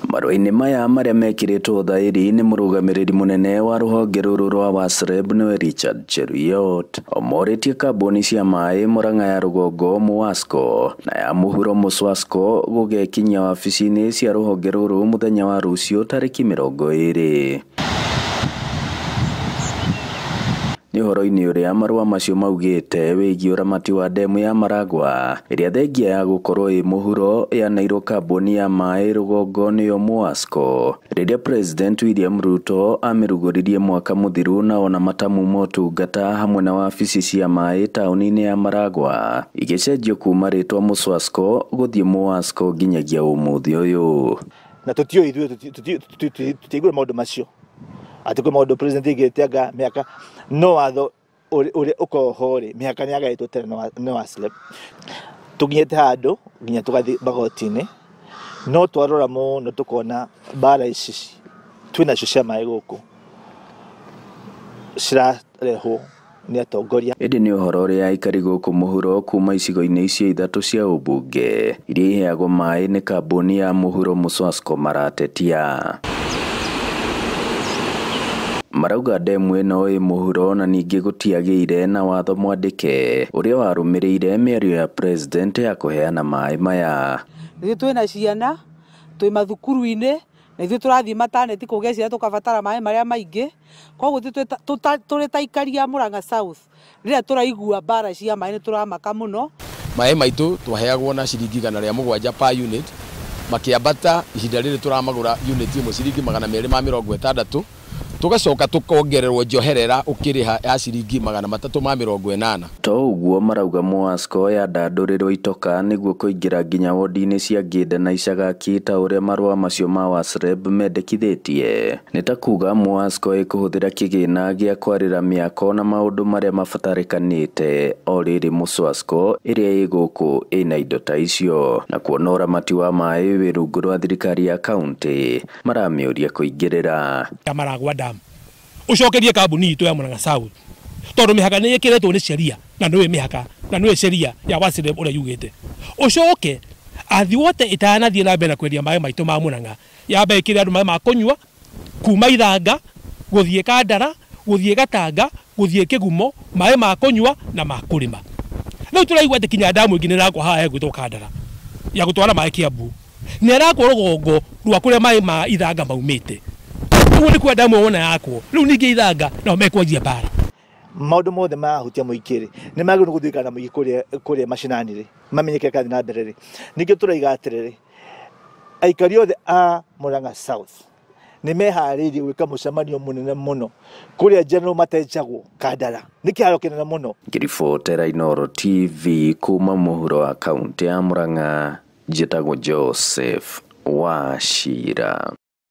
Marũa-inĩ maya marĩa mekiritwo thaĩri nĩ mũrũgamĩrĩri mũnene wa rũhonge rũrũ rwa WASREB nĩwe Richard Cheruiyot omorĩtie kambuni cia maĩ Murang'a ya rũgongo MUWASCO na ya mũhuro MUSWASCO gũgekinyia wabici-inĩ cia rũhonge rũrũ mũthenya wa rũciũ tarĩki 20. Nĩ ũhoro-inĩ ũrĩa marũa macio maugĩte wĩgiĩ ũramati wa ndemu ya Maragwa ĩrĩa thengia ya gũkorwo ĩ mũhuro yanairwo kambuni ya maĩ rũgongo nĩyo MUWASCO rĩrĩa President William Ruto amĩrugũririe mwaka mũthiru na ona matamu motungata hamwe na wabici cia maĩ taũni-inĩ ya Maragwa igĩcenjio kuma rĩtwa MUSWASCO gũthiĩ MUWASCO nginyagia ũmũthĩ ũyũ. Na tũtiũĩ ithuĩ tũtigũra maũndũ macio ati kwa maũndũ president igĩtianga mĩaka no watho ũrĩa ũkoho rĩ mĩaka nĩagaĩtwo tene nĩ WASREB tũkinyĩte handũ nginya tũgathiĩ magoti-inĩ no twarora mũno tũkona mbara ici twĩnacio cia maĩ gũkũ cirarehwo nĩ atongoria. Ĩndĩ nĩ ũhoro ũrĩa aikari gũkũ mũhuro kuma icigo-inĩ icio ithatũ cia ũmbunge iria iheagwo maĩ nĩ kambuni ya mũhuro MUSWASCO maratetia. Marauga ndemu ĩno ĩ mũhuro na ningĩ gũtiagĩire na watho mwandĩke ũrĩa warũmĩrĩire mĩario ya president ya kũheana maĩ maya. Ithuĩ twĩna ciana twĩ mathukuru-inĩ na ithuĩ tũrathiĩ mataneti kũgĩa ciana tũkabatara maĩ marĩa maingĩ, koguo tũrĩ ta aikari a Murang'a South rĩrĩa tũraigua mbara cia maĩ nĩ tũramaka mũno. Maĩ maitũ twaheagwo na ciringi 107 per unit makĩambata ihinda rĩrĩ tũramagũra unit ĩmwe ciringi 260, tugacoka tukongererwo njoherera ukiriha ya ciringi 380. To ũguo marauga MUWASCO yandandũrĩrwo itoka nĩguo kũingĩra nginya wodi-inĩ cia Ngĩnda na Icagaki ta ũrĩa marũa macio ma WASREB mendekithĩtie. Nĩ ta kuga MUWASCO ĩkũhũthĩra kĩgĩna gĩa kwarĩra mĩako na maũndũ marĩa mabatarĩkanĩte o rĩrĩ MUSWASCO ĩrĩa ĩ gũkũ ĩna indo ta icio na kuona ũramati wa maĩ wĩ rungu rwa thirikari ya kaunti maramĩũria kũingĩrĩra. Maragwa dam ucokerie kambuni itu ya Murang'a South tondũ mĩhaka nĩ ĩkĩrĩtwo nĩ sheria na nĩwe mĩhaka na nĩwe sheria ya WASREB ũrĩa yugĩte ucoke athi wote itanathiĩ na mbere na kwendia maĩ maitũ ma Murang'a yambe ĩkĩrĩ andũ maĩ ma kũnyua kuma Ithanga gũthiĩ Kandara gũthiĩ Gatanga gũthiĩ Kĩgumo maĩ ma kũnyua na ma kũrĩma. Rĩu tũraigua atĩ kinya damu ĩngĩ nĩrakwo haha gwĩtwo Kandara ya gũtwara maĩ Kiambu nĩrakwo rũgongo rwa kũrĩa maĩ ma Ithanga maumĩte. Uone kwa damu wona yako riu ninge Ithanga na mekwanjia bara maũndũ mothe mahutia mũingĩ nĩ magĩrĩirwo gũthikana mũingĩ kũrĩa macinani rĩ mamenyeke kathi na mbere rĩ ningĩ tũraiga atĩrĩrĩ aikari othe a Murang'a South nĩ meharĩirie gwĩka mũcemanio mũnene mũno kũrĩa General Matenjagwo Kandara nĩ kĩharo kĩnene mũno. Ngĩribotera Inooro TV kuma mũhuro wa kaunti ya Murang'a njĩtagwo Joseph Wachira.